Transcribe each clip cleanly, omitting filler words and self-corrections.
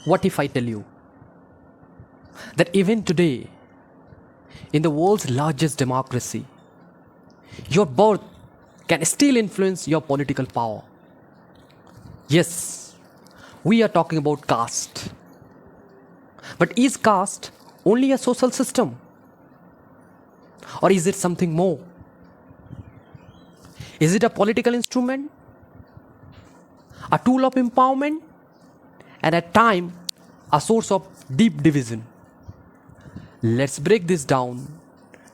What if I tell you that even today, in the world's largest democracy, your birth can still influence your political power? Yes, we are talking about caste. But is caste only a social system? Or is it something more? Is it a political instrument? A tool of empowerment? And at times, a source of deep division? Let's break this down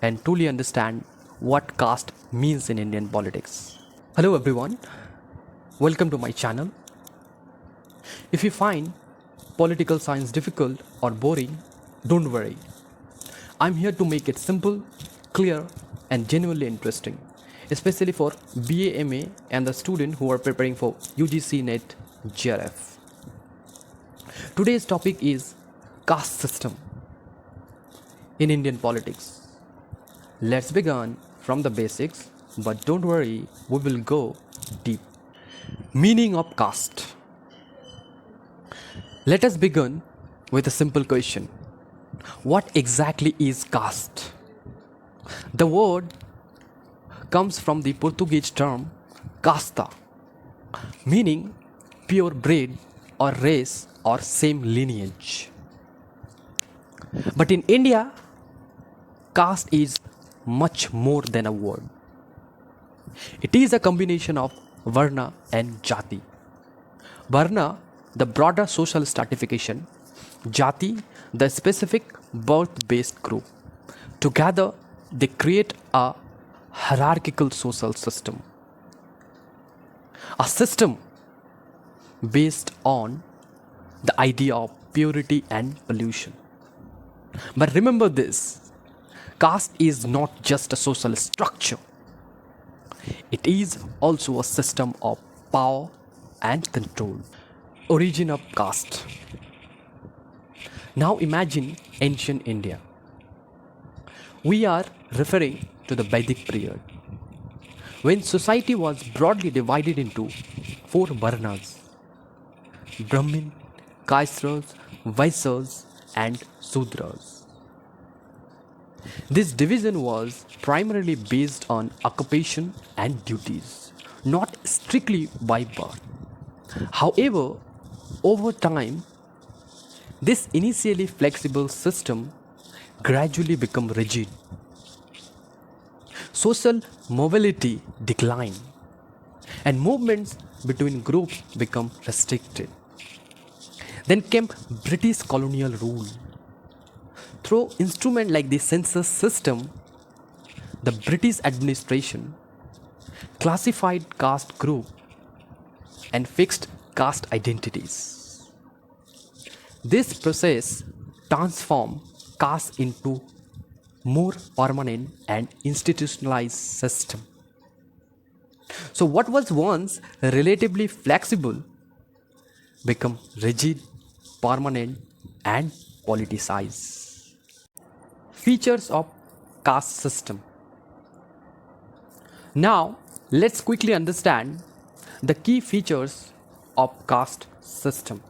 and truly understand what caste means in Indian politics. Hello everyone, welcome to my channel. If you find political science difficult or boring, don't worry. I'm here to make it simple, clear and genuinely interesting, especially for BA, MA and the student who are preparing for UGC NET JRF. Today's topic is caste system in Indian politics. Let's begin from the basics, but don't worry, we will go deep. Meaning of caste. Let us begin with a simple question. What exactly is caste? The word comes from the Portuguese term casta, meaning pure breed or race or same lineage. But in India, caste is much more than a word. It is a combination of varna and jati. Varna, the broader social stratification, jati, the specific birth-based group. Together, they create a hierarchical social system. A system based on the idea of purity and pollution. But remember this, caste is not just a social structure. It is also a system of power and control. Origin of caste. Now imagine ancient India. We are referring to the Vedic period, when society was broadly divided into four varnas: Brahmin, Kshatriyas, Vaishyas and Sudras. This division was primarily based on occupation and duties, not strictly by birth. However, over time, this initially flexible system gradually became rigid. Social mobility declined, and movements between groups became restricted. Then came British colonial rule. Through instruments like the census system, the British administration classified caste groups and fixed caste identities. This process transformed caste into more permanent and institutionalized system. So what was once relatively flexible became rigid, permanent and politicized. Features of caste system. Now let's quickly understand the key features of caste system.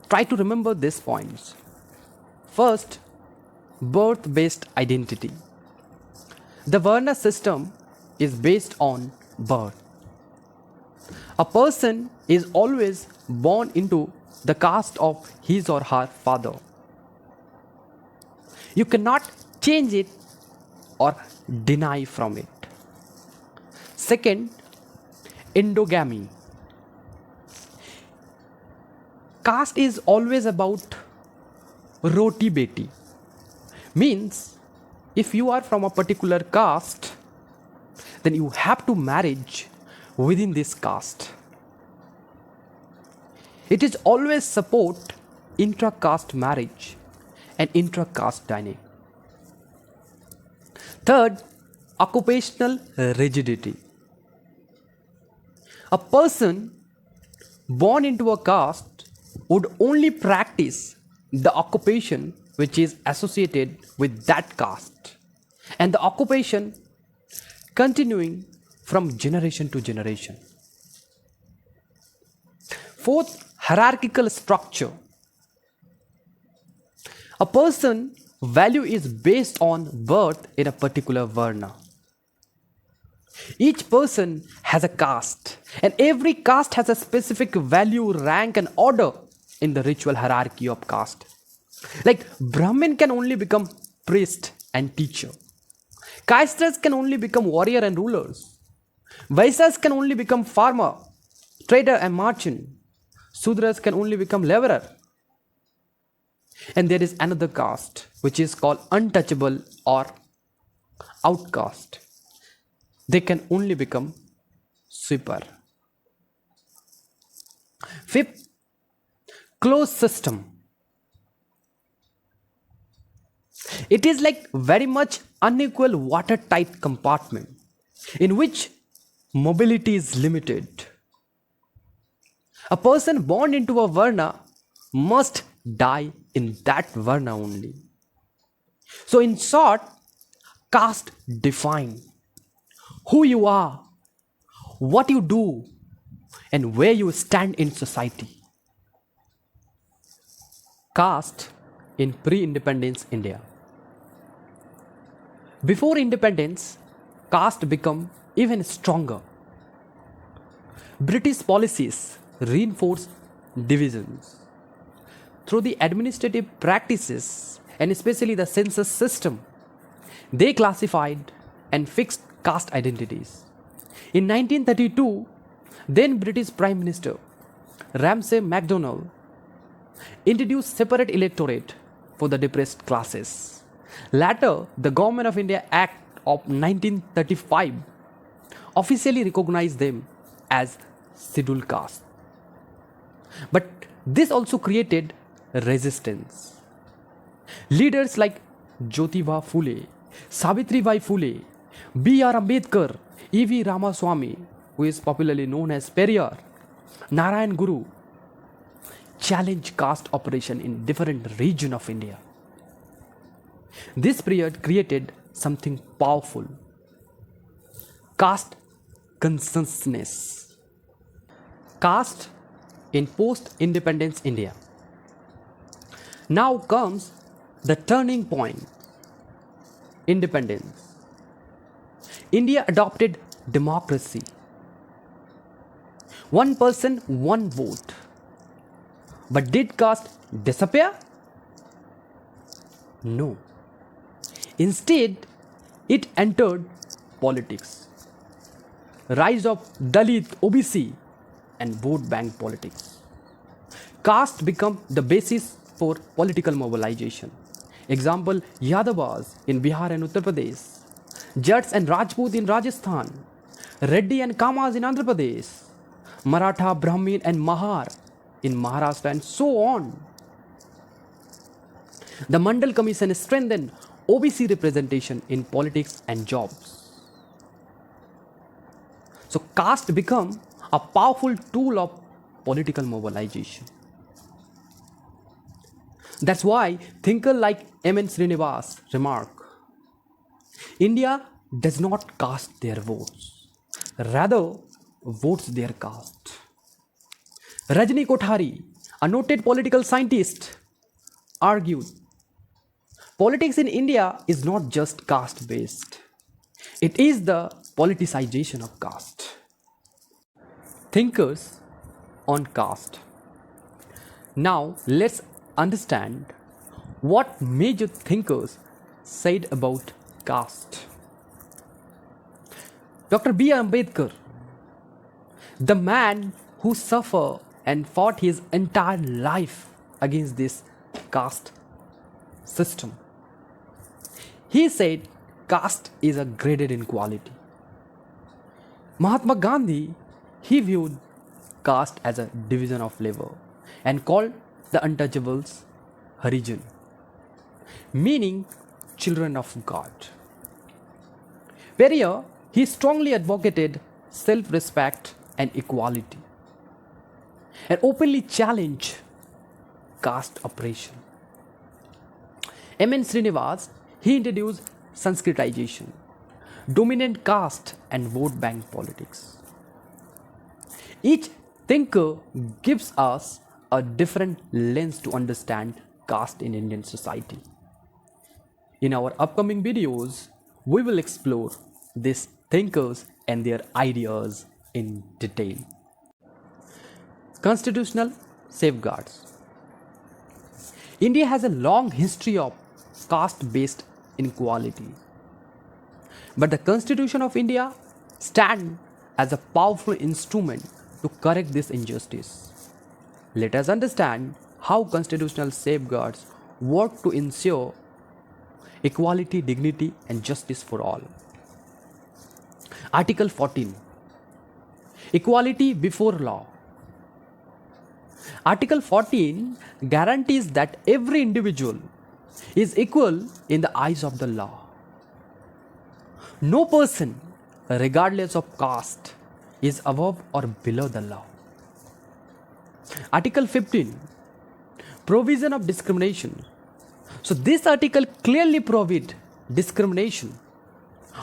Try to remember these points. First, birth-based identity. The Varna system is based on birth. A person is always born into the caste of his or her father. You cannot change it or deny from it. Second, endogamy. Caste is always about roti beti. Means if you are from a particular caste, then you have to marriage within this caste. It is always support intra-caste marriage and intra-caste dynamic. Third, occupational rigidity. A person born into a caste would only practice the occupation which is associated with that caste, and the occupation continuing from generation to generation. Fourth, hierarchical structure. A person value is based on birth in a particular varna. Each person has a caste, and every caste has a specific value, rank, and order in the ritual hierarchy of caste. Like Brahmin can only become priest and teacher. Kastas can only become warrior and rulers. Vaisas can only become farmer, trader, and merchant. Sudras can only become laborer. And there is another caste which is called untouchable or outcast. They can only become sweeper. Fifth, closed system. It is like very much unequal watertight compartment in which mobility is limited. A person born into a varna must die in that varna only. So in short, caste define who you are, what you do, and where you stand in society. Caste in pre-independence India. Before independence, caste became even stronger. British policies reinforced divisions. Through the administrative practices and especially the census system, they classified and fixed caste identities. In 1932, then British Prime Minister Ramsay MacDonald introduced separate electorate for the depressed classes. Later, the Government of India Act of 1935 officially recognized them as scheduled caste. But this also created resistance. Leaders like Jyotiba Phule, Savitribai Phule, B.R. Ambedkar, E.V. Ramaswamy, who is popularly known as Periyar, Narayan Guru, challenged caste operation in different regions of India. This period created something powerful: caste consciousness. Caste in post-independence India. Now comes the turning point: independence. India adopted democracy. One person, one vote. But did caste disappear? No. Instead, it entered politics. Rise of Dalit, OBC, and vote bank politics. Caste became the basis for political mobilization. Example, Yadavas in Bihar and Uttar Pradesh, Jats and Rajput in Rajasthan, Reddy and Kamas in Andhra Pradesh, Maratha, Brahmin and Mahar in Maharashtra, and so on. The Mandal Commission strengthened OBC representation in politics and jobs. So caste became a powerful tool of political mobilization. That's why thinkers like M.N. Srinivas remark, India does not cast their votes, rather votes their caste. Rajni Kothari, a noted political scientist, argued, politics in India is not just caste based, it is the politicization of caste. Thinkers on caste. Now let's understand what major thinkers said about caste. Dr. B. Ambedkar, the man who suffered and fought his entire life against this caste system. He said caste is a graded inequality. Mahatma Gandhi, he viewed caste as a division of labor and called the untouchables Harijan, meaning children of God. Periyar, he strongly advocated self-respect and equality and openly challenged caste oppression. M.N. Srinivas, he introduced Sanskritization, dominant caste and vote bank politics. Each thinker gives us a different lens to understand caste in Indian society. In our upcoming videos, we will explore these thinkers and their ideas in detail. Constitutional safeguards. India has a long history of caste-based inequality. But the Constitution of India stands as a powerful instrument to correct this injustice. Let us understand how constitutional safeguards work to ensure equality, dignity, and justice for all. Article 14. Equality before law. Article 14 guarantees that every individual is equal in the eyes of the law. No person, regardless of caste, is above or below the law. Article 15. Provision of discrimination. So this article clearly prohibits discrimination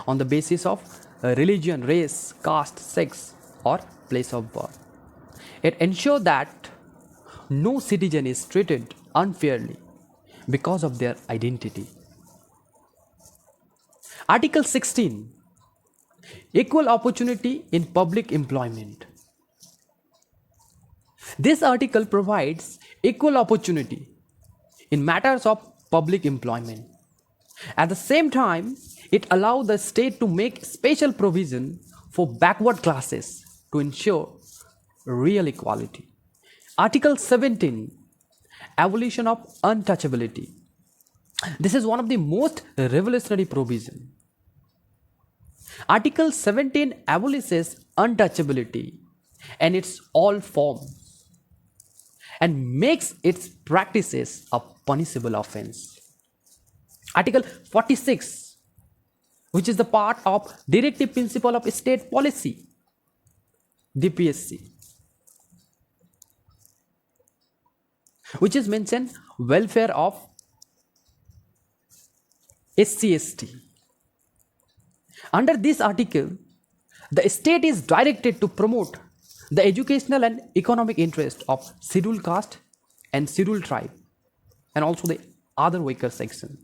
on the basis of religion, race, caste, sex, or place of birth. It ensures that no citizen is treated unfairly because of their identity. Article 16. Equal opportunity in public employment. This article provides equal opportunity in matters of public employment. At the same time, it allows the state to make special provision for backward classes to ensure real equality. Article 17. Abolition of untouchability. This is one of the most revolutionary provisions. Article 17 abolishes untouchability and its all forms and makes its practices a punishable offense. Article 46, which is the part of Directive Principle of State Policy, DPSC, which is mentioned welfare of SC/ST. Under this article, the state is directed to promote the educational and economic interest of scheduled caste and scheduled tribe and also the other weaker sections.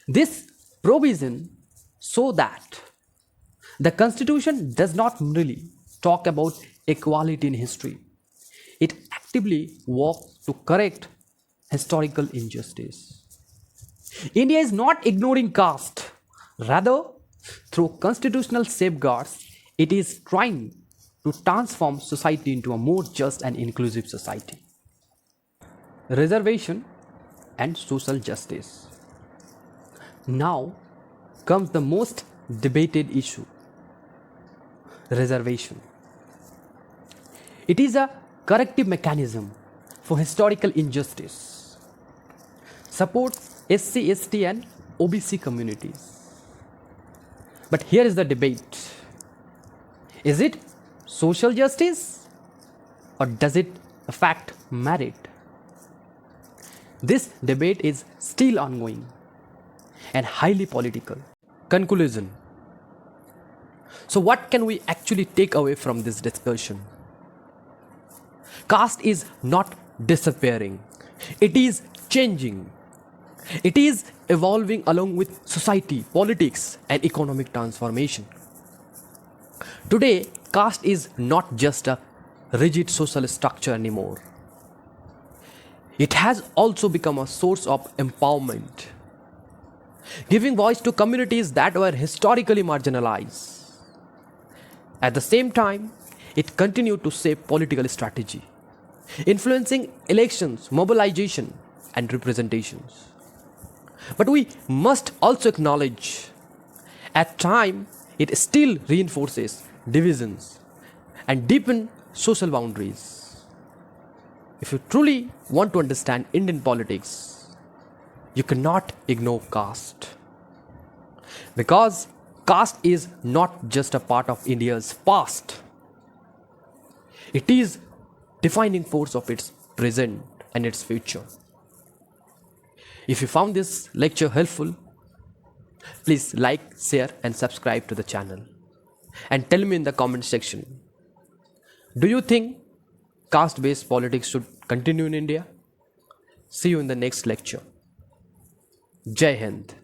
This provision so that the Constitution does not really talk about equality in history. It actively works to correct historical injustice. India is not ignoring caste. Rather, through constitutional safeguards, it is trying to transform society into a more just and inclusive society. Reservation and social justice. Now comes the most debated issue. Reservation. It is a corrective mechanism for historical injustice. Supports SC/ST and OBC communities. But here is the debate. Is it social justice or does it affect merit? This debate is still ongoing and highly political. Conclusion. So what can we actually take away from this discussion? Caste is not disappearing. It is changing. It is evolving along with society, politics, and economic transformation. Today, caste is not just a rigid social structure anymore. It has also become a source of empowerment, giving voice to communities that were historically marginalized. At the same time, it continued to shape political strategy, influencing elections, mobilization, and representations. But we must also acknowledge, at times, it still reinforces divisions and deepen social boundaries. If you truly want to understand Indian politics, you cannot ignore caste. Because caste is not just a part of India's past. It is defining force of its present and its future. If you found this lecture helpful, please like, share and subscribe to the channel. And tell me in the comment section, do you think caste based politics should continue in India. See you in the next lecture. Jai Hind.